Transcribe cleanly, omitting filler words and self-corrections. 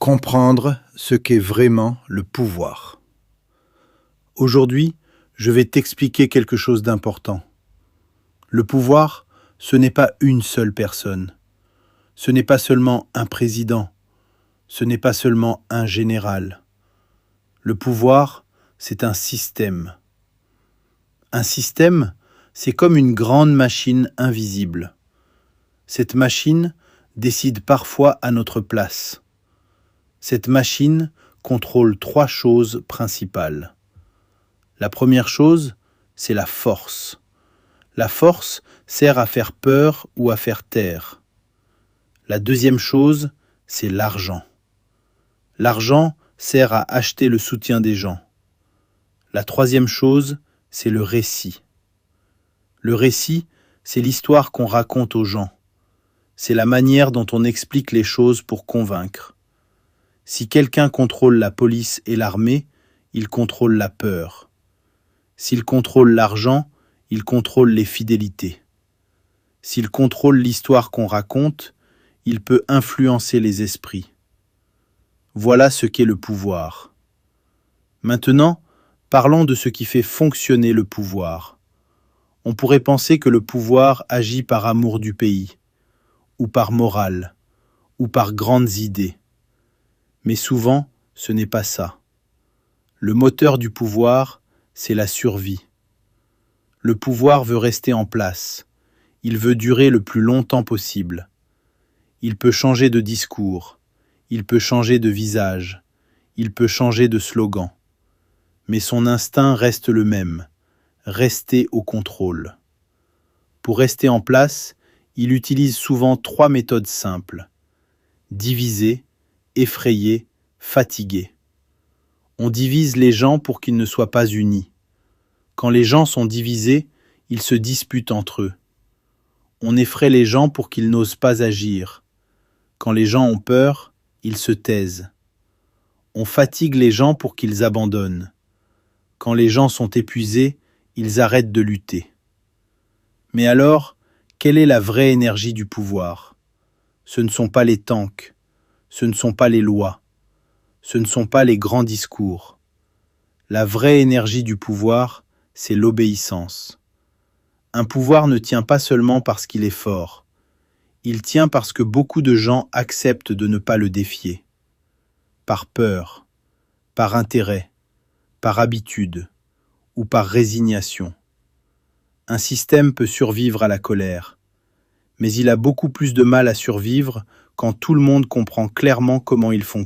Comprendre ce qu'est vraiment le pouvoir. Aujourd'hui, je vais t'expliquer quelque chose d'important. Le pouvoir, ce n'est pas une seule personne. Ce n'est pas seulement un président. Ce n'est pas seulement un général. Le pouvoir, c'est un système. Un système, c'est comme une grande machine invisible. Cette machine décide parfois à notre place. Cette machine contrôle 3 choses principales. La première chose, c'est la force. La force sert à faire peur ou à faire taire. La deuxième chose, c'est l'argent. L'argent sert à acheter le soutien des gens. La troisième chose, c'est le récit. Le récit, c'est l'histoire qu'on raconte aux gens. C'est la manière dont on explique les choses pour convaincre. Si quelqu'un contrôle la police et l'armée, il contrôle la peur. S'il contrôle l'argent, il contrôle les fidélités. S'il contrôle l'histoire qu'on raconte, il peut influencer les esprits. Voilà ce qu'est le pouvoir. Maintenant, parlons de ce qui fait fonctionner le pouvoir. On pourrait penser que le pouvoir agit par amour du pays, ou par morale, ou par grandes idées. Mais souvent, ce n'est pas ça. Le moteur du pouvoir, c'est la survie. Le pouvoir veut rester en place. Il veut durer le plus longtemps possible. Il peut changer de discours. Il peut changer de visage. Il peut changer de slogan. Mais son instinct reste le même. Rester au contrôle. Pour rester en place, il utilise souvent 3 méthodes simples. Diviser, effrayer, fatiguer. On divise les gens pour qu'ils ne soient pas unis. Quand les gens sont divisés, ils se disputent entre eux. On effraie les gens pour qu'ils n'osent pas agir. Quand les gens ont peur, ils se taisent. On fatigue les gens pour qu'ils abandonnent. Quand les gens sont épuisés, ils arrêtent de lutter. Mais alors, quelle est la vraie énergie du pouvoir ? Ce ne sont pas les tanks, ce ne sont pas les lois, ce ne sont pas les grands discours. La vraie énergie du pouvoir, c'est l'obéissance. Un pouvoir ne tient pas seulement parce qu'il est fort. Il tient parce que beaucoup de gens acceptent de ne pas le défier. Par peur, par intérêt, par habitude ou par résignation. Un système peut survivre à la colère, mais il a beaucoup plus de mal à survivre quand tout le monde comprend clairement comment il fonctionne.